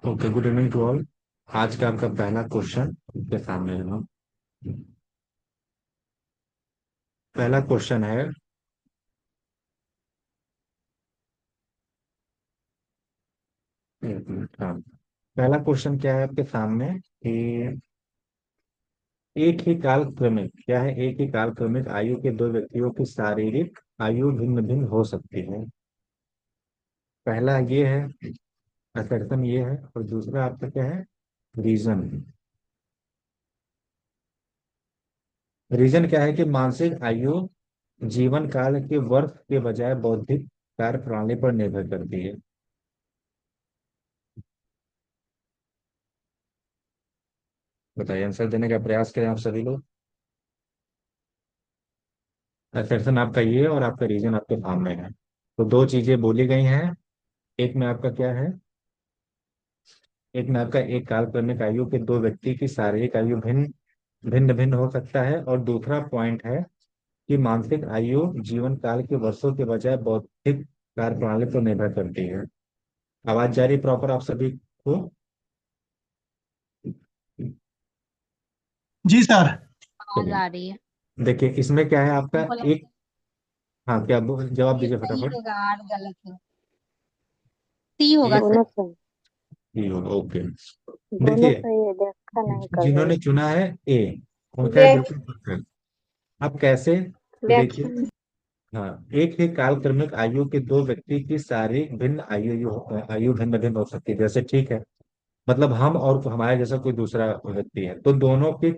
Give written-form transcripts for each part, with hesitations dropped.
Okay, good evening to all. आज का आपका पहला क्वेश्चन आपके सामने है ना। पहला क्वेश्चन है। एक मिनट, हाँ। पहला क्वेश्चन क्या है आपके सामने कि एक ही काल क्रमिक क्या है, एक ही काल क्रमिक आयु के दो व्यक्तियों की शारीरिक आयु भिन्न भिन्न हो सकती है। पहला ये है, असर्शन ये है, और दूसरा आपका क्या है, रीजन। रीजन क्या है कि मानसिक आयु जीवन काल के वर्ष के बजाय बौद्धिक कार्य प्रणाली पर निर्भर करती है। बताइए, आंसर देने का प्रयास करें आप सभी लोग। असर्शन आपका ये है और आपका रीजन आपके सामने है। तो दो चीजें बोली गई हैं। एक में आपका क्या है, एक में आपका एक कालक्रमिक आयु के दो व्यक्ति की शारीरिक आयु भिन्न भिन्न भिन्न हो सकता है, और दूसरा पॉइंट है कि मानसिक आयु जीवन काल के वर्षों के बजाय बौद्धिक कार्य प्रणाली पर निर्भर करती है। आवाज जा रही प्रॉपर आप सभी को? जी सर। आवाज चलिए, आ रही है। देखिए इसमें क्या है आपका हमको लगता एक। हाँ, क्या जवाब है ये दीजिए सही फटाफट। होगा और गलत होगा। सी होगा एक सर। दोनों सही। ही होगा, ओके। दोनों देखिए, सही है, व्याख्या नहीं कर रही। जिन्होंने चुना है ए, उनका है व्या- बिल्कुल परफेक्ट। अब कैसे, तो व्याख्या देखिए। नहीं। हाँ, एक ही कालक्रमिक आयु के दो व्यक्ति की शारीरिक भिन्न आयु भिन्न भिन्न हो सकती है। जैसे ठीक है, मतलब हम और हमारे जैसा कोई दूसरा व्यक्ति है, तो दोनों की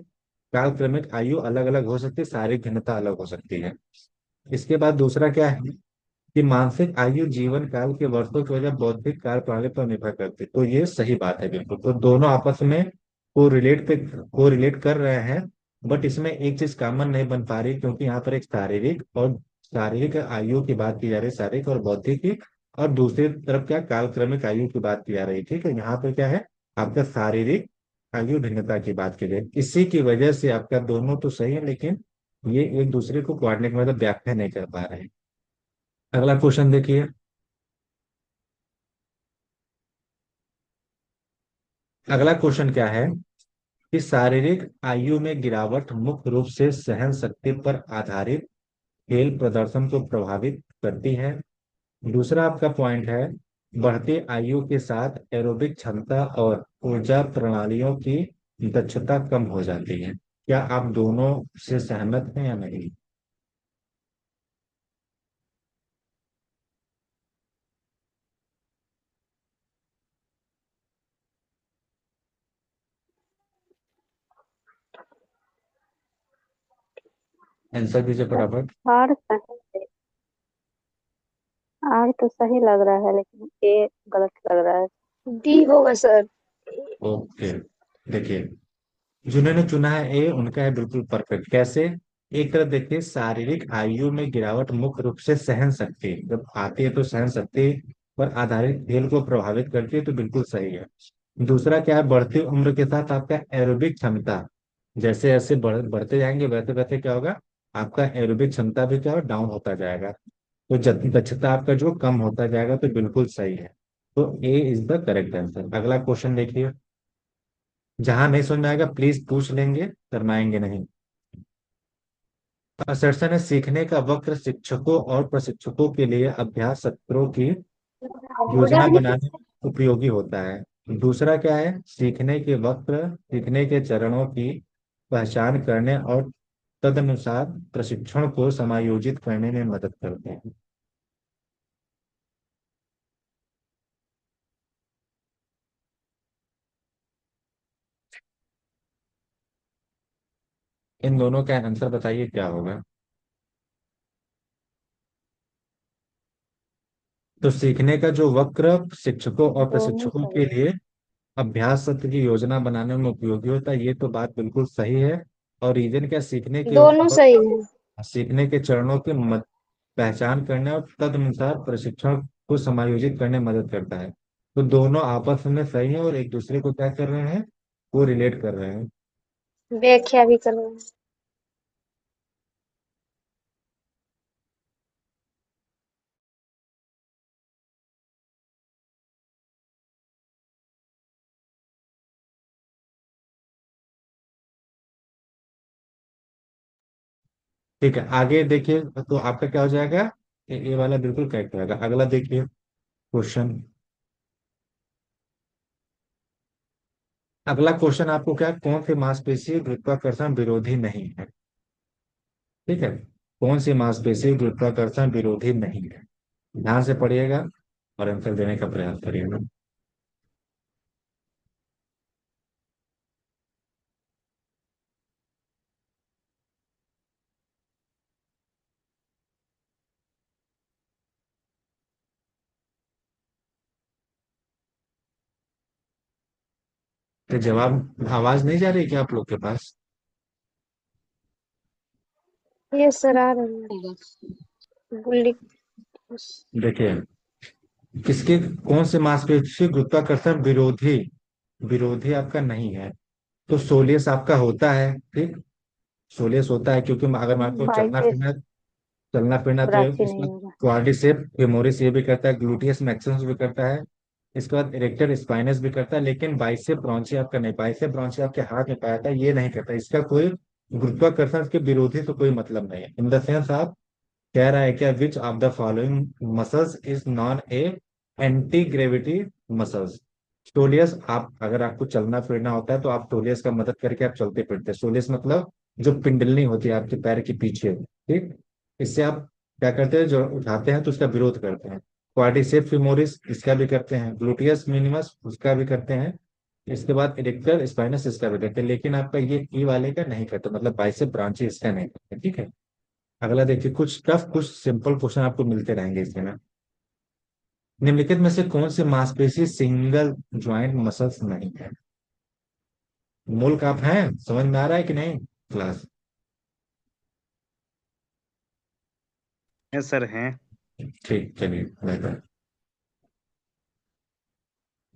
कालक्रमिक आयु अलग अलग हो सकती है, शारीरिक भिन्नता अलग हो सकती है। इसके बाद दूसरा क्या है कि मानसिक आयु जीवन काल के वर्षों की वजह बौद्धिक कार्य प्रणाली पर निर्भर करती है। तो ये सही बात है बिल्कुल, तो दोनों आपस में को रिलेट कर रहे हैं। बट इसमें एक चीज कॉमन नहीं बन पा रही, क्योंकि यहाँ पर एक शारीरिक आयु की बात की जा रही है, शारीरिक और बौद्धिक की। और दूसरी तरफ क्या, कालक्रमिक आयु की बात की जा रही है। ठीक है, यहाँ पर क्या है, आपका शारीरिक आयु भिन्नता की बात की जाए, इसी की वजह से आपका दोनों तो सही है, लेकिन ये एक दूसरे को कोऑर्डिनेट मतलब व्याख्या नहीं कर पा रहे हैं। अगला क्वेश्चन देखिए। अगला क्वेश्चन क्या है कि शारीरिक आयु में गिरावट मुख्य रूप से सहन शक्ति पर आधारित खेल प्रदर्शन को प्रभावित करती है। दूसरा आपका पॉइंट है, बढ़ती आयु के साथ एरोबिक क्षमता और ऊर्जा प्रणालियों की दक्षता कम हो जाती है। क्या आप दोनों से सहमत हैं या नहीं? आंसर दीजिए फटाफट। आर सही है। आर तो सही लग रहा है, लेकिन ए गलत लग रहा है। डी होगा सर। ओके, देखिए, जिन्होंने चुना है ए, उनका है बिल्कुल परफेक्ट। कैसे? एक तरफ देखिए, शारीरिक आयु में गिरावट मुख्य रूप से सहन शक्ति जब आती है तो सहन शक्ति पर आधारित खेल को प्रभावित करती है, तो बिल्कुल सही है। दूसरा क्या है, बढ़ती उम्र के साथ आपका एरोबिक क्षमता, जैसे जैसे बढ़ते जाएंगे वैसे वैसे क्या होगा, आपका एरोबिक क्षमता भी क्या हो, डाउन होता जाएगा। तो दक्षता आपका जो कम होता जाएगा, तो बिल्कुल सही है। तो ए इज द करेक्ट आंसर। अगला क्वेश्चन देखिए। जहां नहीं समझ में आएगा प्लीज पूछ लेंगे, शर्माएंगे नहीं। असर्सन है, सीखने का वक्र शिक्षकों और प्रशिक्षकों के लिए अभ्यास सत्रों की योजना बनाने में उपयोगी होता है। दूसरा क्या है, सीखने के वक्र सीखने के चरणों की पहचान करने और तदनुसार प्रशिक्षण को समायोजित करने में मदद करते हैं। इन दोनों का आंसर बताइए क्या होगा। तो सीखने का जो वक्र शिक्षकों और दोनों प्रशिक्षकों सही के है। लिए अभ्यास सत्र की योजना बनाने में उपयोगी होता है, ये तो बात बिल्कुल सही है। और रीजन क्या, दोनों सही है। सीखने के चरणों की पहचान करने और तदनुसार प्रशिक्षण को समायोजित करने में मदद करता है। तो दोनों आपस में सही है और एक दूसरे को क्या कर रहे हैं, वो रिलेट कर रहे हैं। व्याख्या भी करना। ठीक है, आगे देखिए तो आपका क्या हो जाएगा, ये वाला बिल्कुल करेक्ट रहेगा। अगला देखिए क्वेश्चन। अगला क्वेश्चन आपको क्या, कौन सी मांसपेशी गुरुत्वाकर्षण विरोधी नहीं है। ठीक है, कौन सी मांसपेशी गुरुत्वाकर्षण विरोधी नहीं है। ध्यान से पढ़िएगा और आंसर देने का प्रयास करिएगा। तो जवाब आवाज नहीं जा रही क्या आप लोग के पास। ये सर आ रही होगा। है बुल्ली। देखिए, किसके, कौन से मांसपेशी गुरुत्वाकर्षण विरोधी, विरोधी आपका नहीं है। तो सोलियस आपका होता है, ठीक, सोलियस होता है क्योंकि अगर मान लो चलना बाइसेप्स फिरना, चलना फिरना तो ब्राची इसमें नहीं होगा। क्वाड्रिसेप फेमोरिस ये भी करता है, ग्लूटियस मैक्सिमस भी करता है, इसके बाद इरेक्टर स्पाइनस भी करता है, लेकिन बाइसेप ब्रॉन्ची आपका नहीं, बाइसेप ब्रॉन्ची आपके हाथ में पाया था, ये नहीं करता। इसका कोई गुरुत्वाकर्षण के विरोधी तो कोई मतलब नहीं है। इन द सेंस आप कह रहा है क्या, which of the following muscles is non A anti gravity muscles. Soleus, आप अगर आपको चलना फिरना होता है तो आप सोलियस का मदद करके आप चलते फिरते हैं। सोलियस मतलब जो पिंडली होती है आपके पैर के पीछे, ठीक, इससे आप क्या करते हैं, जो उठाते हैं तो उसका विरोध करते हैं। क्वाड्रिसेप फिमोरिस इसका भी करते हैं, ग्लूटियस मिनिमस उसका भी करते हैं, इसके बाद इरेक्टर स्पाइनस इसका भी करते हैं, लेकिन आपका ये ई वाले का नहीं करते, मतलब बाइसेप ब्रांची इसका नहीं करते। ठीक है, अगला देखिए, कुछ टफ कुछ सिंपल क्वेश्चन आपको मिलते रहेंगे इसमें ना। निम्नलिखित में से कौन सी मांसपेशी सिंगल ज्वाइंट मसल्स नहीं है। मूल आप हैं, समझ में आ रहा है कि नहीं क्लास। है सर हैं। ठीक, चलिए बेहतर।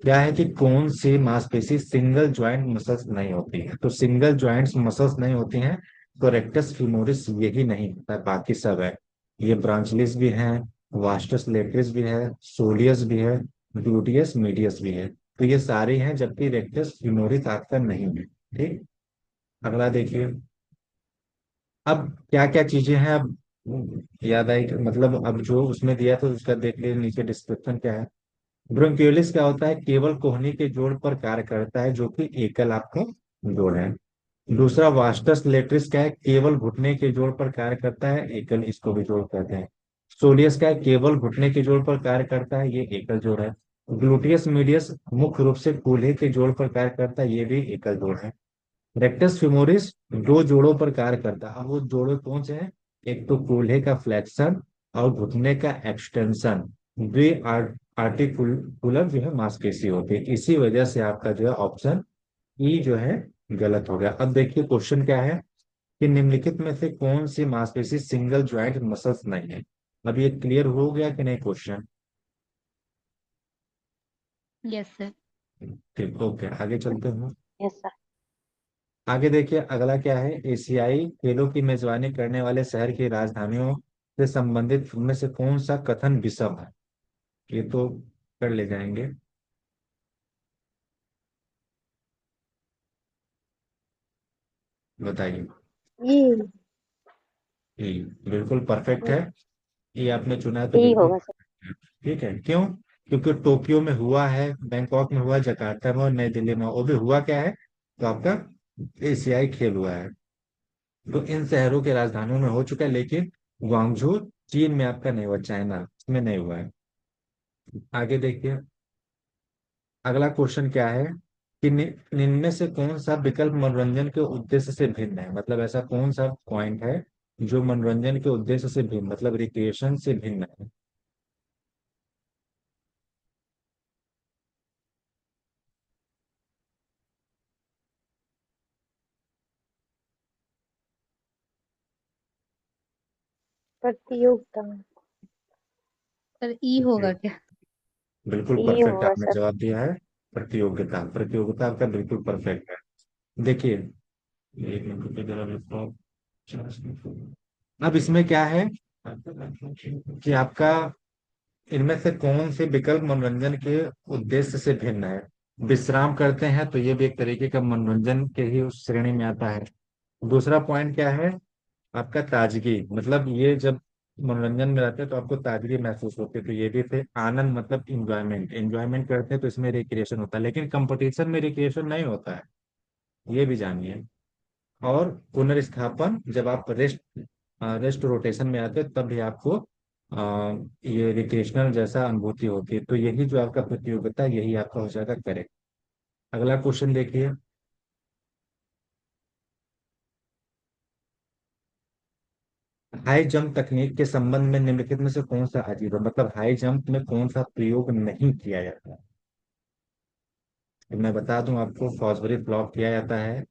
क्या है कि कौन सी मांसपेशी सिंगल ज्वाइंट मसल्स नहीं होती है। तो सिंगल ज्वाइंट्स मसल्स नहीं होती हैं, तो रेक्टस फीमोरिस यही नहीं होता है, बाकी सब है। ये ब्रांचलिस भी है, वास्टस लेटरिस भी है, सोलियस भी है, ग्लूटियस मीडियस भी है। तो ये सारे हैं, जबकि रेक्टस फीमोरिस आपका नहीं है। ठीक, अगला देखिए। अब क्या क्या चीजें हैं, अब याद आई मतलब अब जो उसमें दिया था उसका देख लीजिए नीचे डिस्क्रिप्शन क्या है। ब्रोंकियोलिस क्या होता है, केवल कोहनी के जोड़ पर कार्य करता है, जो कि एकल आपका जोड़ है। दूसरा वास्टस लेट्रिस क्या है, केवल घुटने के जोड़ पर कार्य करता है, एकल, इसको भी जोड़ कहते हैं। सोलियस क्या है, केवल घुटने के जोड़ पर कार्य करता है, ये एकल जोड़ है। ग्लूटियस मीडियस मुख्य रूप से कूल्हे के जोड़ पर कार्य करता है, ये भी एकल जोड़ है। रेक्टस फिमोरिस दो जोड़ों पर कार्य करता है। अब वो जोड़े कौन से हैं, एक तो कूल्हे का फ्लेक्शन और घुटने का एक्सटेंशन, द्वि आर्टिकुलर जो है मांसपेशी होती है। इसी वजह से आपका जो है ऑप्शन ई जो है गलत हो गया। अब देखिए क्वेश्चन क्या है कि निम्नलिखित में से कौन सी मांसपेशी सिंगल ज्वाइंट मसल्स नहीं है। अब ये क्लियर हो गया कि नहीं क्वेश्चन। Yes sir. ठीक, ओके, आगे चलते हैं। Yes sir. आगे देखिए, अगला क्या है, एशियाई खेलों की मेजबानी करने वाले शहर की राजधानियों से संबंधित उनमें से कौन सा कथन विषम है। ये तो कर ले जाएंगे, बताइए। ये ये बिल्कुल परफेक्ट है, ये आपने चुना है तो डी बिल्कुल होगा सर। perfect है। ठीक है, क्यों, क्योंकि टोक्यो में हुआ है, बैंकॉक में हुआ, जकार्ता में और नई दिल्ली में, वो भी हुआ क्या है, तो आपका एशियाई खेल हुआ है। तो इन शहरों के राजधानियों में हो चुका है, लेकिन ग्वांगझू चीन में आपका नहीं हुआ, चाइना इसमें नहीं हुआ है। आगे देखिए, अगला क्वेश्चन क्या है कि इनमें से कौन सा विकल्प मनोरंजन के उद्देश्य से भिन्न है। मतलब ऐसा कौन सा पॉइंट है जो मनोरंजन के उद्देश्य से भिन्न, मतलब रिक्रिएशन से भिन्न है। प्रतियोगिता सर ई होगा क्या? बिल्कुल ई परफेक्ट होगा आपने सर। जवाब दिया है। प्रतियोगिता, प्रतियोगिता आपका बिल्कुल परफेक्ट है। देखिए, एक मिनट रुकिए जरा, लिखता हूँ। अब इसमें क्या है कि आपका इनमें से कौन से विकल्प मनोरंजन के उद्देश्य से भिन्न है। विश्राम करते हैं तो ये भी एक तरीके का मनोरंजन के ही उस श्रेणी में आता है। दूसरा पॉइंट क्या है आपका ताजगी, मतलब ये जब मनोरंजन में रहते हैं तो आपको ताजगी महसूस होती है, तो ये भी थे आनंद, मतलब इंजॉयमेंट, एंजॉयमेंट करते हैं तो इसमें रिक्रिएशन होता है, लेकिन कंपटीशन में रिक्रिएशन नहीं होता है, ये भी जानिए। और पुनर्स्थापन, जब आप रेस्ट रोटेशन में आते हैं तब भी आपको ये रिक्रिएशनल जैसा अनुभूति होती है, तो यही जो आपका प्रतियोगिता है, यही आपका हो जाएगा करेक्ट। अगला क्वेश्चन देखिए। हाई जंप तकनीक के संबंध में निम्नलिखित में से कौन सा अजीब है, मतलब हाई जंप में कौन सा प्रयोग नहीं किया जाता है। तो मैं बता दूं आपको, फॉसबरी फ्लॉप किया जाता है,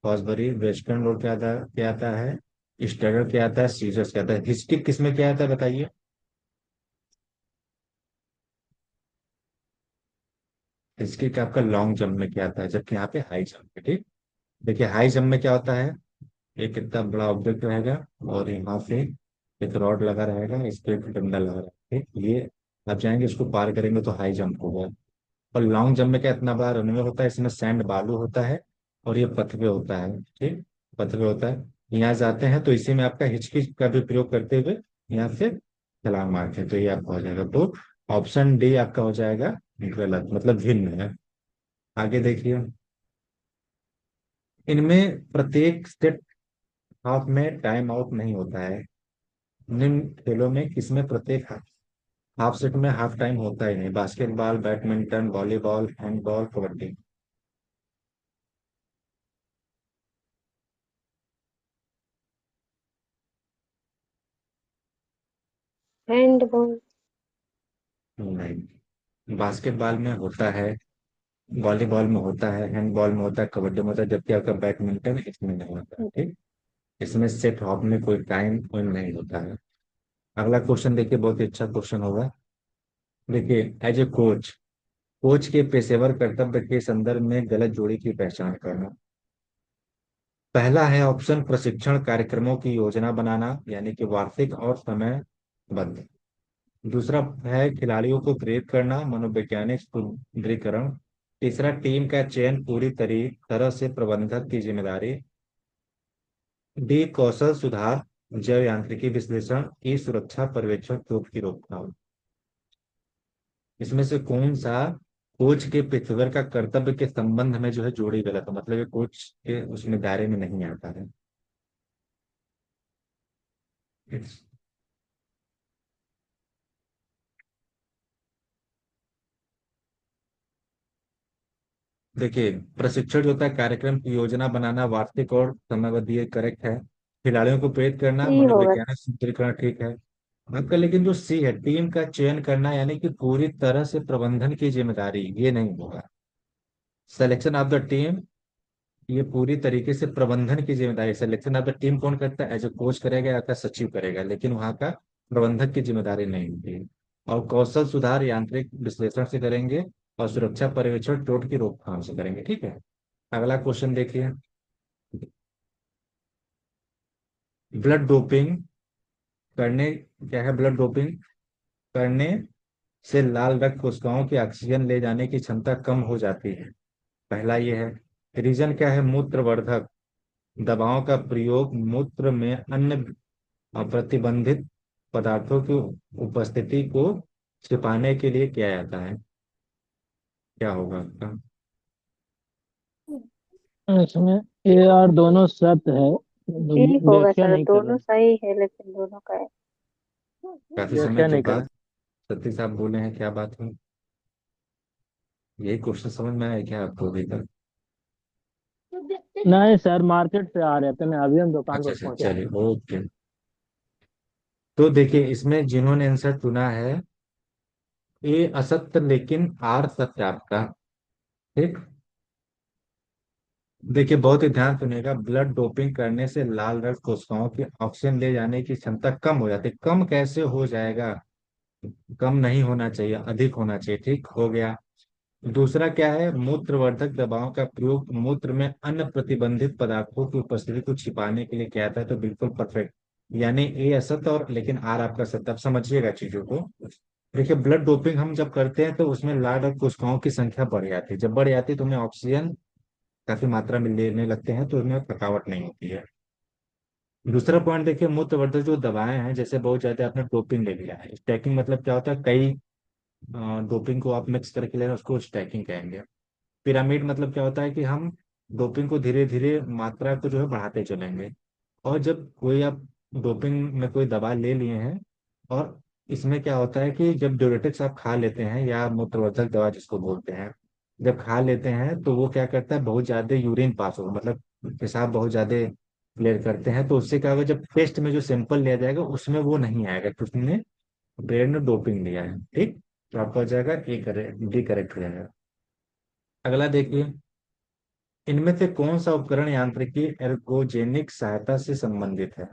फॉसबरी वेस्टर्न रोड किया जाता है, स्टडर किया जाता है, सीजर्स किया जाता है, हिस्टिक किस में किया जाता है बताइए। हिस्टिक आपका लॉन्ग जंप में किया जाता है, जबकि यहाँ पे हाई जंप है, ठीक। देखिए हाई जंप में क्या होता है, एक कितना बड़ा ऑब्जेक्ट रहेगा, और यहाँ पे एक रॉड लगा रहेगा, इस पे एक डंडा लगा रहेगा, ठीक, ये आप जाएंगे इसको पार करेंगे तो हाई जंप होगा। और लॉन्ग जंप में क्या, इतना बड़ा रनवे होता है, इसमें सैंड बालू होता है, और ये पथवे होता है, ठीक, पथवे होता है। यहाँ जाते हैं तो इसी में आपका हिचकी का भी प्रयोग करते हुए यहाँ से छलांग मारते हैं, तो ये आपका हो जाएगा, तो ऑप्शन डी आपका हो जाएगा गलत, मतलब भिन्न है। आगे देखिए, इनमें प्रत्येक सेट हाफ में टाइम आउट नहीं होता है। निम्न खेलों में किसमें प्रत्येक हाफ सेट में हाफ टाइम होता ही नहीं, basketball, badminton, volleyball, handball, kabaddi. Handball. नहीं, बास्केटबॉल में होता है, वॉलीबॉल में होता है, हैंडबॉल में होता है, कबड्डी में होता है, जबकि आपका बैडमिंटन इसमें नहीं होता है, ठीक। इसमें सेट हॉप में कोई टाइम कोई नहीं होता है। अगला क्वेश्चन देखिए, बहुत ही अच्छा क्वेश्चन होगा। देखिए, एज ए कोच, कोच के पेशेवर कर्तव्य के संदर्भ में गलत जोड़ी की पहचान करना। पहला है ऑप्शन, प्रशिक्षण कार्यक्रमों की योजना बनाना, यानी कि वार्षिक और समयबद्ध। दूसरा है खिलाड़ियों को प्रेरित करना, मनोवैज्ञानिक सुदृढ़ीकरण। तीसरा, टीम का चयन पूरी तरह से प्रबंधक की जिम्मेदारी। डी, कौशल सुधार, जैव यांत्रिकी विश्लेषण। ई, सुरक्षा पर्यवेक्षण, चोट की रोकथाम। इसमें से कौन सा कोच के पेशेवर का कर्तव्य के संबंध में जो है जोड़ी गलत है, मतलब ये कोच के उसमें दायरे में नहीं आता है। देखिए, प्रशिक्षण जो होता है कार्यक्रम की योजना बनाना, वार्षिक और समयबद्ध, ये करेक्ट है। खिलाड़ियों को प्रेरित करना, सी होगा। मनोवैज्ञानिक सुदृढ़ीकरण, ठीक है आपका। लेकिन जो सी है, टीम का चयन करना, यानी कि पूरी तरह से प्रबंधन की जिम्मेदारी, ये नहीं होगा। सिलेक्शन ऑफ द टीम, ये पूरी तरीके से प्रबंधन की जिम्मेदारी, सिलेक्शन ऑफ द टीम कौन करता है, एज ए कोच करेगा या का सचिव करेगा, लेकिन वहाँ का प्रबंधक की जिम्मेदारी नहीं होती है। और कौशल सुधार यांत्रिक विश्लेषण से करेंगे, और सुरक्षा पर्यवेक्षण चोट की रोकथाम से करेंगे, ठीक है। अगला क्वेश्चन देखिए, ब्लड डोपिंग करने, क्या है ब्लड डोपिंग करने से लाल रक्त कोशिकाओं की ऑक्सीजन ले जाने की क्षमता कम हो जाती है। पहला ये है। रीजन क्या है, मूत्रवर्धक दवाओं का प्रयोग मूत्र में अन्य प्रतिबंधित पदार्थों की उपस्थिति को छिपाने के लिए किया जाता है। क्या होगा आपका। इसमें ए और दोनों सत्य है, डी होगा व्याख्या सर, नहीं कर दोनों रहे। सही है लेकिन दोनों का है। काफी समय व्याख्या के नहीं कर बाद सतीश साहब बोले हैं, क्या बात है, यही क्वेश्चन समझ में आया क्या आपको अभी तक। रहे। नहीं सर, मार्केट से आ रहे थे ना, अभी हम दुकान अच्छा पर अच्छा, पहुंचे। चलिए ओके। तो देखिए, इसमें जिन्होंने आंसर चुना है, ए असत्य लेकिन आर सत्य आपका, ठीक। देखिए बहुत ही ध्यान सुनिएगा, ब्लड डोपिंग करने से लाल रक्त कोशिकाओं की ऑक्सीजन ले जाने की क्षमता कम हो जाती है, कम कैसे हो जाएगा, कम नहीं होना चाहिए, अधिक होना चाहिए, ठीक हो गया। दूसरा क्या है, मूत्रवर्धक दवाओं का प्रयोग मूत्र में अन्य प्रतिबंधित पदार्थों की उपस्थिति को छिपाने के लिए किया जाता है, तो बिल्कुल परफेक्ट, यानी ए असत्य और लेकिन आर आपका सत्य। अब समझिएगा चीजों को। देखिए, ब्लड डोपिंग हम जब करते हैं तो उसमें लाल रक्त कोशिकाओं की संख्या बढ़ जाती है, जब बढ़ जाती है तो उन्हें ऑक्सीजन काफी मात्रा में लेने लगते हैं, तो उनमें थकावट नहीं होती है। दूसरा पॉइंट देखिए, मूत्रवर्धक जो दवाएं हैं, जैसे बहुत ज्यादा आपने डोपिंग ले लिया है। स्टैकिंग मतलब क्या होता है, कई डोपिंग को आप मिक्स करके ले रहे हैं, उसको स्टैकिंग कहेंगे। पिरामिड मतलब क्या होता है कि हम डोपिंग को धीरे धीरे मात्रा को जो है बढ़ाते चलेंगे। और जब कोई आप डोपिंग में कोई दवा ले लिए हैं, और इसमें क्या होता है कि जब डायरेटिक्स आप खा लेते हैं या मूत्रवर्धक दवा जिसको बोलते हैं, जब खा लेते हैं तो वो क्या करता है, बहुत ज्यादा यूरिन पास होगा, मतलब पेशाब बहुत ज्यादा क्लियर करते हैं। तो उससे क्या होगा, जब टेस्ट में जो सैंपल लिया जाएगा उसमें वो नहीं आएगा क्योंकि उसने ब्रेड में डोपिंग लिया है। ठीक, तो आपका हो जाएगा ए करेक्ट, डी करेक्ट हो जाएगा। अगला देखिए, इनमें से कौन सा उपकरण यांत्रिकी एर्गोजेनिक सहायता से संबंधित है?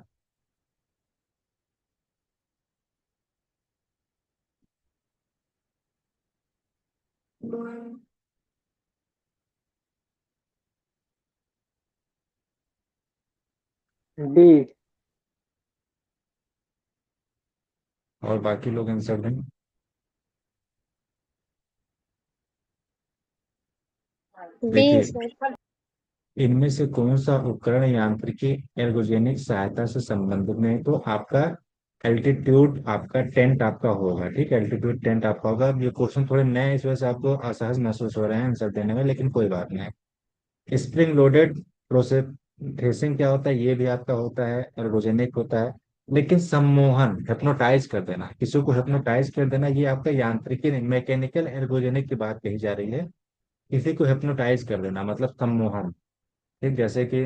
डी। और बाकी लोग आंसर दें। डी देखिए, सर। इनमें से कौन सा उपकरण यांत्रिकी एर्गोजेनिक सहायता से संबंधित नहीं, तो आपका एल्टीट्यूड आपका टेंट आपका होगा। ठीक है, एल्टीट्यूड टेंट आपका होगा। अब ये क्वेश्चन थोड़े नए हैं, इस वजह से आपको असहज महसूस हो रहे हैं आंसर देने में, लेकिन कोई बात नहीं। स्प्रिंग लोडेड प्रोसेसिंग क्या होता है, ये भी आपका होता है, एर्गोजेनिक होता है। लेकिन सम्मोहन, हिप्नोटाइज कर देना, किसी को हिप्नोटाइज कर देना, ये आपका यांत्रिकी नहीं, मैकेनिकल एर्गोजेनिक की बात कही जा रही है। किसी को हिप्नोटाइज कर देना मतलब सम्मोहन। ठीक, जैसे कि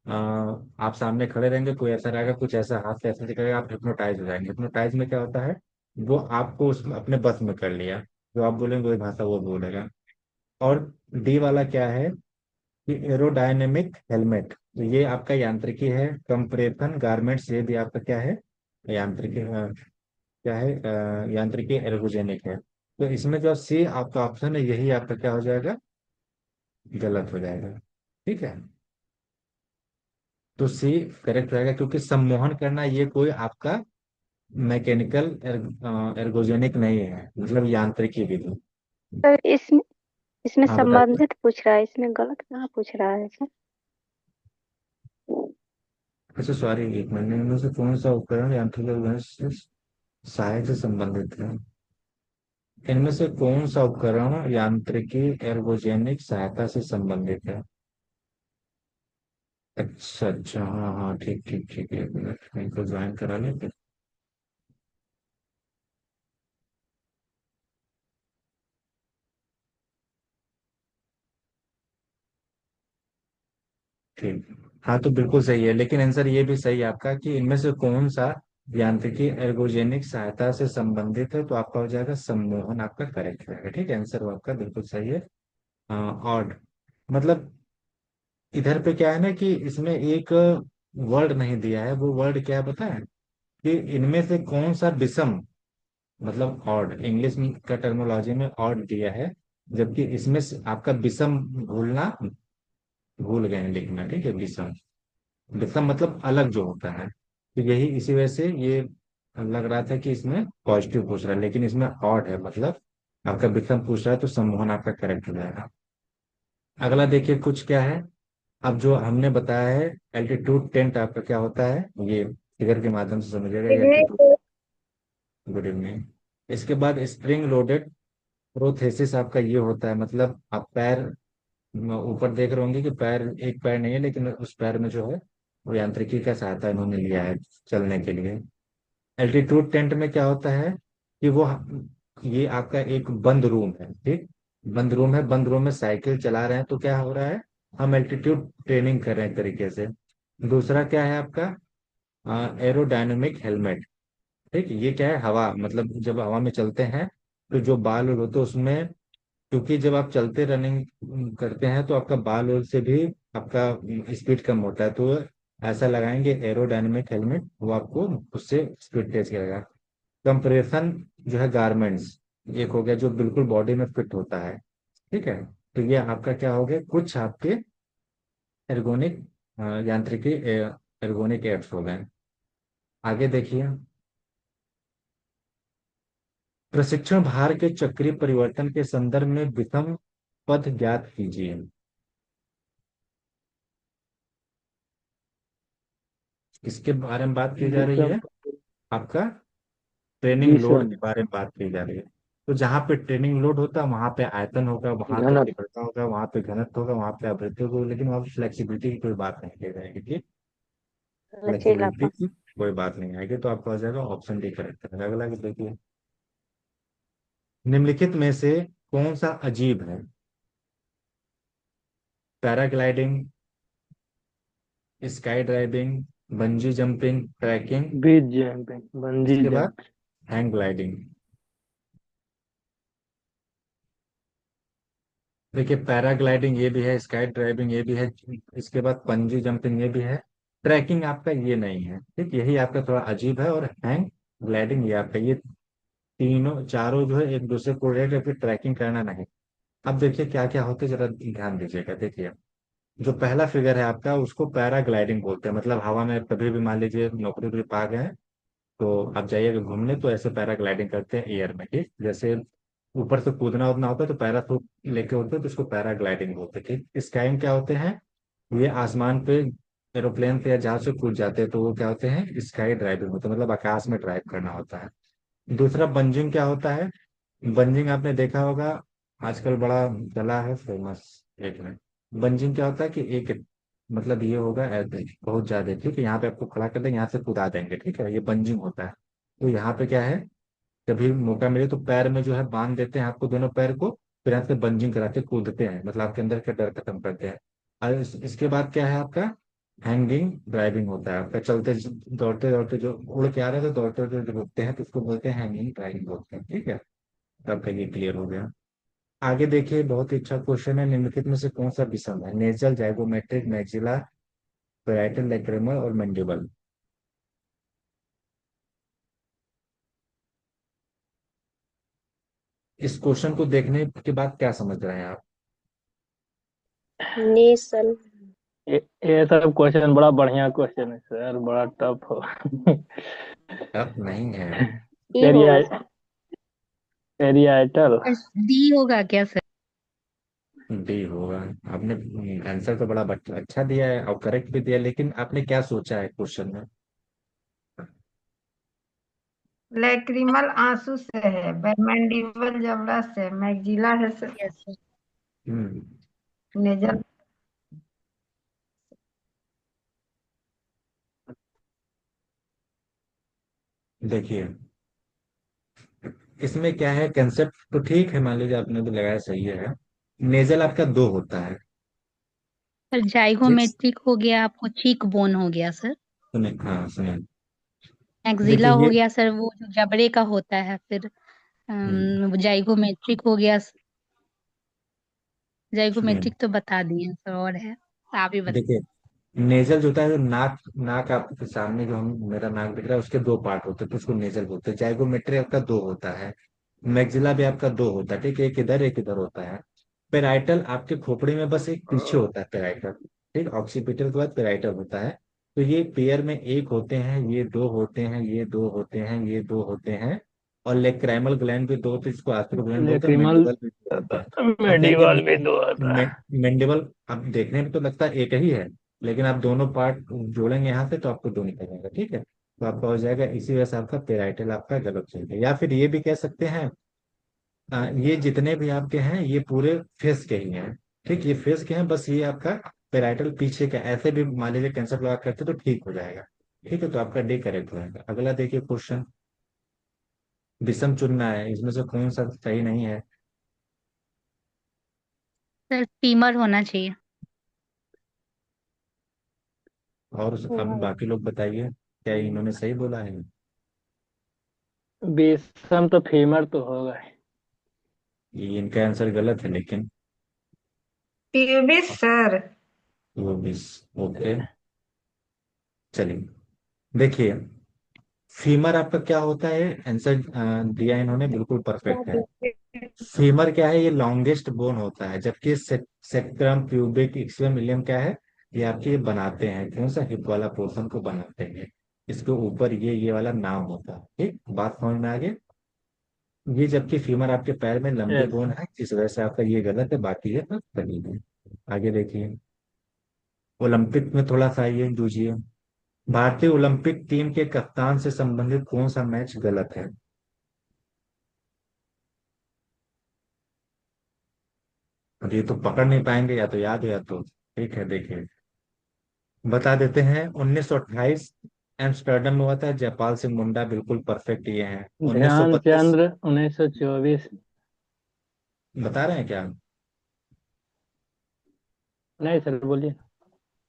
आप सामने खड़े रहेंगे, कोई ऐसा रहेगा, कुछ ऐसा हाथ से ऐसा दिखेगा, आप हिप्नोटाइज हो जाएंगे। हिप्नोटाइज में क्या होता है, वो आपको उसमें अपने बस में कर लिया, जो आप बोलेंगे वही भाषा वो बोलेगा। और डी वाला क्या है कि एरोडायनेमिक हेलमेट, तो ये आपका यांत्रिकी है। कंप्रेशन गारमेंट्स, ये भी आपका क्या है, यांत्रिकी क्या है, यांत्रिकी एर्गोजेनिक है। तो इसमें जो सी आपका ऑप्शन है, यही आपका क्या हो जाएगा, गलत हो जाएगा। ठीक है, तो सी करेक्ट रहेगा, क्योंकि सम्मोहन करना ये कोई आपका मैकेनिकल एर्गोजेनिक नहीं है, मतलब यांत्रिकी विधि। सर इसमें इसमें हाँ बताइए। संबंधित पूछ रहा है, इसमें गलत कहाँ पूछ रहा है सर? अच्छा सॉरी, एक मिनट, इनमें से कौन सा उपकरण यांत्रिक उपकरण से सहायक से संबंधित है? इनमें से कौन सा उपकरण यांत्रिकी एर्गोजेनिक सहायता से संबंधित है? अच्छा अच्छा, हाँ हाँ, ठीक ठीक ठीक, एक मिनट इनको ज्वाइन करा लेते। ठीक, हाँ तो बिल्कुल सही है, लेकिन आंसर ये भी सही है आपका कि इनमें से कौन सा यांत्रिकी एर्गोजेनिक सहायता से संबंधित है, तो आपका हो जाएगा सम्मोहन, आपका करेक्ट रहेगा। ठीक है, आंसर वो आपका बिल्कुल सही है। ऑड मतलब इधर पे क्या है ना कि इसमें एक वर्ड नहीं दिया है, वो वर्ड क्या है पता है, कि इनमें से कौन सा विषम, मतलब ऑड, इंग्लिश में का टर्मिनोलॉजी में ऑड दिया है, जबकि इसमें से आपका विषम भूलना, भूल गए हैं लिखना। ठीक है, विषम, विषम मतलब अलग जो होता है। तो यही इसी वजह से ये लग रहा था कि इसमें पॉजिटिव पूछ रहा है, लेकिन इसमें ऑड है, मतलब आपका विषम पूछ रहा है, तो सम्मोहन आपका करेक्ट हो जाएगा। अगला देखिए कुछ क्या है, अब जो हमने बताया है एल्टीट्यूड टेंट आपका क्या होता है, ये फिगर के माध्यम से समझिएगा, ये एल्टीट्यूड। Good evening. इसके बाद स्प्रिंग लोडेड प्रोथेसिस आपका ये होता है, मतलब आप पैर ऊपर देख रहे होंगे कि पैर, एक पैर नहीं है, लेकिन उस पैर में जो है वो यांत्रिकी का सहायता इन्होंने लिया है चलने के लिए। एल्टीट्यूड टेंट में क्या होता है कि वो, ये आपका एक बंद रूम है। ठीक, बंद रूम है, बंद रूम में साइकिल चला रहे हैं, तो क्या हो रहा है, हम एल्टीट्यूड ट्रेनिंग कर रहे हैं एक तरीके से। दूसरा क्या है आपका, एरोडायनेमिक हेलमेट। ठीक, ये क्या है, हवा, मतलब जब हवा में चलते हैं तो जो बाल और होते हैं उसमें, क्योंकि जब आप चलते रनिंग करते हैं तो आपका बाल और से भी आपका स्पीड कम होता है, तो ऐसा लगाएंगे एरोडायनेमिक हेलमेट, वो आपको उससे स्पीड तेज करेगा। कंप्रेशन जो है गारमेंट्स, एक हो गया जो बिल्कुल बॉडी में फिट होता है। ठीक है, तो ये आपका क्या हो गया, कुछ आपके एर्गोनिक यांत्रिकी एर्गोनिक एड्स हो गए। आगे देखिए, प्रशिक्षण भार के चक्रीय परिवर्तन के संदर्भ में विषम पद ज्ञात कीजिए। किसके बारे में बात की जा रही विषम है? आपका ट्रेनिंग लोड विषम के बारे में बात की जा रही है। तो जहाँ पे ट्रेनिंग लोड होता है वहां पे आयतन होगा, वहां पे घनत्व। तीव्रता होगा, वहां पे घनत्व होगा, वहां पे आवृत्ति होगी, लेकिन वहां पे फ्लेक्सिबिलिटी की कोई बात नहीं की जाएगी। ठीक, फ्लेक्सिबिलिटी लचीलापन। की कोई बात नहीं आएगी। तो आपका हो जाएगा ऑप्शन डी करेक्ट है। अगला देखिए, निम्नलिखित में से कौन सा अजीब है? Paragliding, sky driving, bungee jumping, trekking, beach jumping, bungee इसके बाद जंप। Hang gliding. देखिए, पैराग्लाइडिंग ये भी है, स्काई ड्राइविंग ये भी है, इसके बाद पंजी जंपिंग ये भी है, ट्रैकिंग आपका ये नहीं है। ठीक, यही आपका थोड़ा अजीब है। और हैंग ग्लाइडिंग ये आपका, ये तीनों चारों जो है एक दूसरे को रिलेटेड, फिर ट्रैकिंग करना नहीं। अब देखिए क्या क्या होते हैं, जरा ध्यान दीजिएगा। देखिए, जो पहला फिगर है आपका उसको पैराग्लाइडिंग बोलते हैं। मतलब हवा में कभी भी मान लीजिए नौकरी वोकरी पा गए हैं, तो आप जाइएगा घूमने तो ऐसे पैराग्लाइडिंग करते हैं एयर में। ठीक, जैसे ऊपर से कूदना उदना होता है तो पैराशूट लेके उड़ते हैं, तो उसको पैराग्लाइडिंग बोलते हैं। ठीक, स्काइंग क्या होते हैं? ये आसमान पे एरोप्लेन से या जहाज से कूद जाते हैं, तो वो क्या होते हैं? स्काई ड्राइविंग होते हैं, मतलब आकाश में ड्राइव करना होता है। दूसरा बंजिंग क्या होता है? बंजिंग आपने देखा होगा, आजकल बड़ा चला है, फेमस। एक मिनट, बंजिंग क्या होता है कि एक, मतलब ये होगा ऐसे बहुत ज्यादा, ठीक है, यहाँ पे आपको खड़ा कर देंगे, यहाँ से कूदा देंगे। ठीक है, ये बंजिंग होता है। तो यहाँ पे क्या है, कभी मौका मिले तो पैर में जो है बांध देते हैं आपको दोनों पैर को, फिर यहाँ से बंजिंग कराते कूदते हैं, मतलब आपके अंदर का डर खत्म करते हैं। और इसके बाद क्या है आपका? हैंगिंग ड्राइविंग होता है आपका, चलते दौड़ते दौड़ते जो उड़ के आ रहे हैं तो दौड़ते दौड़ते जो रुकते हैं तो उसको बोलते हैं हैंगिंग ड्राइविंग बोलते हैं। ठीक है, तो आपका ये क्लियर हो गया। आगे देखिए, बहुत ही अच्छा क्वेश्चन है। निम्नलिखित में से कौन सा विषम है? नेजल, जाइगोमेट्रिक, मैक्सिला, पैराइटल, लेक्रिमल और मैंडिबल। इस क्वेश्चन को देखने के बाद क्या समझ रहे हैं आप? नेसल। ये सब क्वेश्चन बड़ा बढ़िया क्वेश्चन है सर, बड़ा टफ हो। टफ नहीं है। ई होगा सर। पेरियाइटल। डी होगा क्या सर? डी होगा। आपने आंसर तो बड़ा अच्छा दिया है और करेक्ट भी दिया, लेकिन आपने क्या सोचा है क्वेश्चन में? लैक्रिमल आंसू से है, मैंडिबल जबड़ा से, मैक्सिला है यस सर। हम्म नेजल। देखिए, इसमें क्या है, कंसेप्ट तो ठीक है, मान लीजिए आपने भी लगाया सही है। नेजल आपका दो होता है। सर जिस जाइगोमेट्रिक हो गया, आपको चीक बोन हो गया सर। सुने, हाँ सुने, एक्जिला देखिए हो ये, गया सर, वो जो जबड़े का होता है। फिर हम्म, जाइगोमेट्रिक हो गया। सुनिए, जाइगोमेट्रिक तो बता दिए सर, और है आप ही बता। देखिए, नेजल जो होता है, जो नाक, नाक आपके सामने जो हम, मेरा नाक दिख रहा है उसके दो पार्ट होते हैं, तो उसको नेजल बोलते हैं। जाइगोमेट्री आपका दो होता है। मैक्सिला भी आपका दो होता है। ठीक है, एक इधर होता है। पेराइटल आपके खोपड़ी में बस एक पीछे होता है पेराइटल। ठीक, ऑक्सीपिटल के बाद पेराइटल होता है। तो ये पेयर में एक होते हैं, ये दो होते हैं, ये दो होते हैं, ये दो होते हैं। और लेक्राइमल ग्लैंड भी दो होते हैं, जिसको आस्पिरल ग्लैंड बोलते हैं, लेक्रिमल, मेंडिबल भी दो होते हैं। अब देखिए, मेडिवल भी दो आता है। मेंडिबल, अब देखने में तो लगता है एक ही है, लेकिन आप दोनों पार्ट जोड़ेंगे यहाँ से तो आपको दो निकल जाएगा। ठीक है, तो आपका हो जाएगा, इसी वजह से आपका पेराइटल आपका गलत चलेगा। या फिर ये भी कह सकते हैं, ये जितने भी आपके हैं ये पूरे फेस के ही हैं। ठीक, ये फेस के हैं, बस ये आपका पेराइटल पीछे का, ऐसे भी मान लीजिए कैंसर लगा करते तो ठीक हो जाएगा। ठीक है, तो आपका डी करेक्ट हो जाएगा। अगला देखिए क्वेश्चन, विषम चुनना है, इसमें से कौन सा सही नहीं है? सर फीमर होना चाहिए। और अब बाकी लोग बताइए, क्या इन्होंने सही बोला है? बेसम तो फीमर तो होगा ही। ये इनका आंसर गलत है, लेकिन ट्यूबिस सर। वो भी ओके। चलिए, देखिए, फीमर आपका क्या होता है? आंसर दिया इन्होंने, बिल्कुल परफेक्ट है। फीमर क्या है? ये लॉन्गेस्ट बोन होता है, जबकि सेक्रम, प्यूबिक, इक्वियम, इलियम क्या है? ये आपके ये बनाते हैं, कौन सा? हिप वाला पोर्शन को बनाते हैं। इसके ऊपर ये वाला नाम होता है। ठीक, बात समझ में आ गई? ये जबकि फीमर आपके पैर में लंबे यस। बोन है, इस वजह से आपका ये गलत है, बाकी ये सब सही है। आगे देखिए, ओलंपिक में थोड़ा सा ये जूझिए। भारतीय ओलंपिक टीम के कप्तान से संबंधित कौन सा मैच गलत है? अब ये तो पकड़ नहीं पाएंगे, या तो याद हो या तो ठीक है। देखिए बता देते हैं, 1928 एम्स्टर्डम में हुआ था। जयपाल सिंह मुंडा बिल्कुल परफेक्ट ये हैं। 1932 ध्यानचंद्र 1924। बता रहे हैं क्या? नहीं सर बोलिए।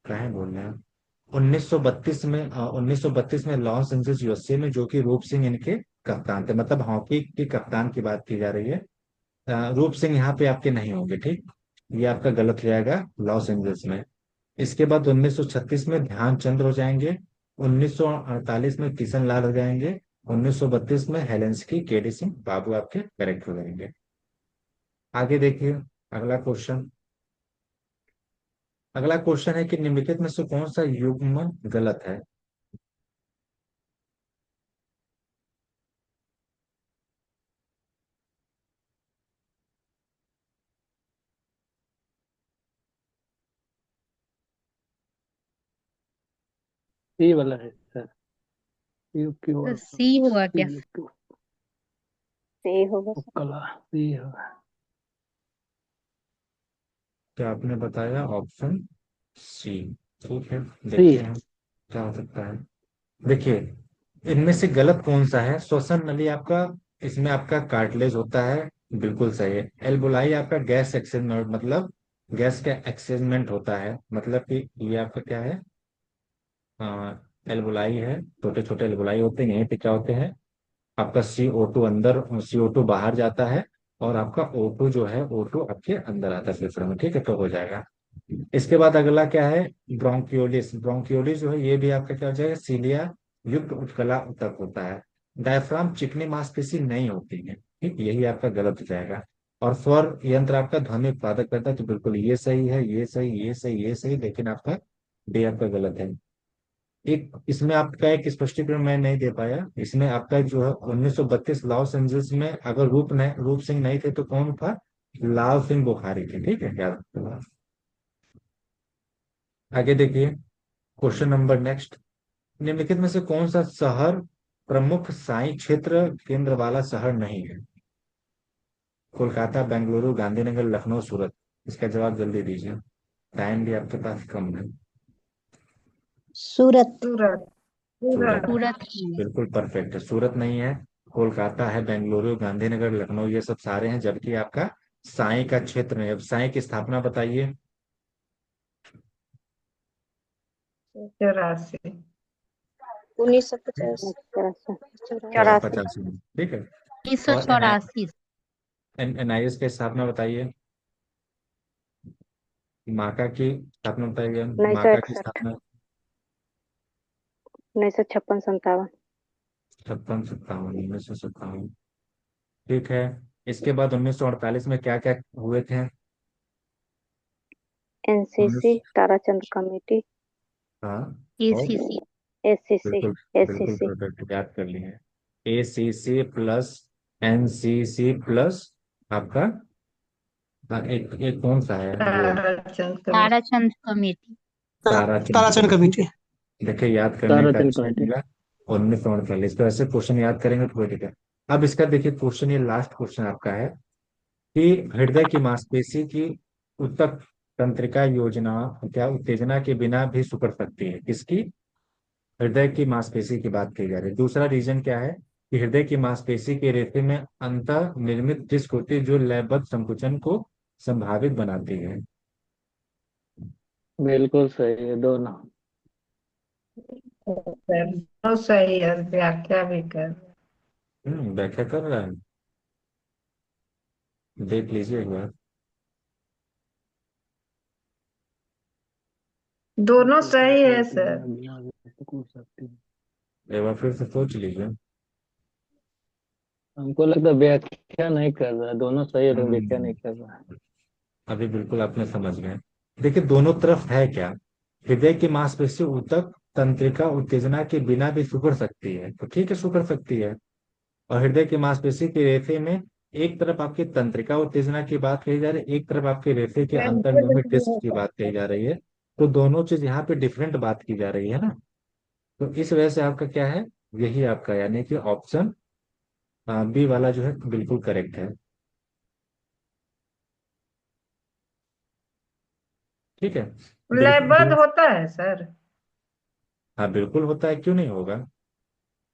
कहे बोल रहे हैं? 1932 में लॉस एंजल्स यूएसए में, जो कि रूप सिंह इनके कप्तान थे, मतलब हॉकी के कप्तान की बात की जा रही है। रूप सिंह यहाँ पे आपके नहीं होंगे, ठीक। ये आपका गलत हो जाएगा, लॉस एंजल्स में। इसके बाद 1936 में ध्यानचंद्र हो जाएंगे। 1948 में किशन लाल हो जाएंगे। 1932 में हेलेंस्की केडी सिंह बाबू आपके करेक्ट हो जाएंगे। आगे देखिए अगला क्वेश्चन। अगला क्वेश्चन है कि निम्नलिखित में से कौन सा युग्म गलत है? सी वाला है सर। यू क्यू तो आर सी होगा क्या? टू। सही होगा सर। कला सी होगा। क्या आपने बताया? Option C. ठीक है, सी। देखते हैं क्या हो सकता है। देखिए इनमें से गलत कौन सा है? श्वसन नली आपका, इसमें आपका कार्टिलेज होता है, बिल्कुल सही है। एल्बुलाई आपका गैस एक्सचेंजमेंट, मतलब गैस का एक्सचेंजमेंट होता है, मतलब कि ये आपका क्या है? एल्बुलाई है, छोटे छोटे एल्बुलाई होते हैं, यहीं पे क्या होते हैं? आपका CO2 अंदर, CO2 बाहर जाता है, और आपका O2 जो है, O2 आपके अंदर आता है फेफड़े में, ठीक है, तो हो जाएगा। इसके बाद अगला क्या है? ब्रोंकियोलिस। ब्रोंकियोलिस जो है ये भी आपका क्या हो जाएगा? सीलिया युक्त उत्कला तक होता है। डायफ्राम चिकनी मांसपेशी नहीं होती है, ठीक, यही आपका गलत हो जाएगा। और स्वर यंत्र आपका ध्वनि उत्पादक करता है, तो बिल्कुल ये सही है, ये सही, ये सही, ये सही, लेकिन आपका डी आपका गलत है। एक इसमें आपका एक स्पष्टीकरण मैं नहीं दे पाया। इसमें आपका जो है 1932 लॉस एंजल्स में अगर रूप सिंह नहीं थे तो कौन था? लाल सिंह बुखारी थे, ठीक है, याद रखना। आगे देखिए क्वेश्चन नंबर नेक्स्ट। निम्नलिखित में से कौन सा शहर प्रमुख साई क्षेत्र केंद्र वाला शहर नहीं है? कोलकाता, बेंगलुरु, गांधीनगर, लखनऊ, सूरत। इसका जवाब जल्दी दीजिए, टाइम भी आपके पास कम है। सूरत। सूरत। सूरत सूरत। सूरत ही है। बिल्कुल परफेक्ट है, सूरत नहीं है। कोलकाता है, बेंगलुरु, गांधीनगर, लखनऊ, ये सब सारे हैं, जबकि आपका साई का क्षेत्र नहीं है। अब साई की स्थापना बताइए। 84। 1950। चौरासी। चौरासी। 85 में, ठीक है। 1984। NIS की स्थापना बताइए। माका की स्थापना बताइए। उन्नीस सौ माका की इकसठ स्थापना 1956 57। 56 57 1957, ठीक है। इसके बाद 1948 में क्या क्या हुए थे? NCC 19, Tarachand committee. हाँ, और ACC। एससीसी। बिल्कुल बिल्कुल एससीसी। परफेक्ट, याद कर लिए हैं। ACC प्लस NCC प्लस आपका, एक कौन सा है वो? Tarachand committee. Tarachand committee. Tarachand Tarachand committee. Committee. देखिए याद करने का ताराचंद अच्छा कमेटी। मिला। 1948 तो ऐसे क्वेश्चन याद करेंगे तो कोई दिक्कत। अब इसका देखिए क्वेश्चन, ये लास्ट क्वेश्चन आपका है कि हृदय की मांसपेशी की ऊतक तंत्रिका योजना क्या उत्तेजना के बिना भी सिकुड़ सकती है? किसकी? हृदय की मांसपेशी की बात की जा रही है। दूसरा रीजन क्या है? कि हृदय की मांसपेशी के रेते में अंत निर्मित डिस्क होती है, जो लयबद्ध संकुचन को संभावित बनाती है। बिल्कुल सही है दोनों। बहुत सही है, व्याख्या भी कर। व्याख्या कर रहा है, देख लीजिए एक बार। दोनों सही है सर। एक बार फिर से सोच लीजिए। हमको लगता है व्याख्या नहीं कर रहा है, दोनों सही है लेकिन व्याख्या हम्म, नहीं कर रहा है। अभी बिल्कुल आपने समझ गए। देखिए दोनों तरफ है क्या? हृदय की मांसपेशी ऊतक तंत्रिका उत्तेजना के बिना भी सिकुड़ सकती है, तो ठीक है, सिकुड़ सकती है। और हृदय की मांसपेशी के रेते में एक तरफ आपकी तंत्रिका उत्तेजना की बात कही जा रही है, एक तरफ आपके रेते के अंतर्निर्मित डिस्क की बात कही जा रही है। तो दोनों चीज यहाँ पे डिफरेंट बात की जा रही है ना। तो इस वजह से आपका क्या है, यही आपका यानी कि ऑप्शन बी वाला जो है बिल्कुल करेक्ट है। ठीक है, लयबद्ध बिल्कुल। होता है सर। हाँ बिल्कुल होता है, क्यों नहीं होगा।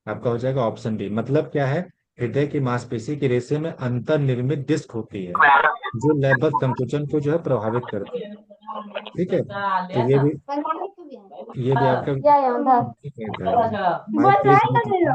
आपका हो जाएगा ऑप्शन डी। मतलब क्या है, हृदय की मांसपेशी के रेशे में अंतर्निर्मित डिस्क होती है जो लयबद्ध संकुचन को जो है प्रभावित करती है। ठीक है, तो ये भी आपका या था। ठीक है। Mic please.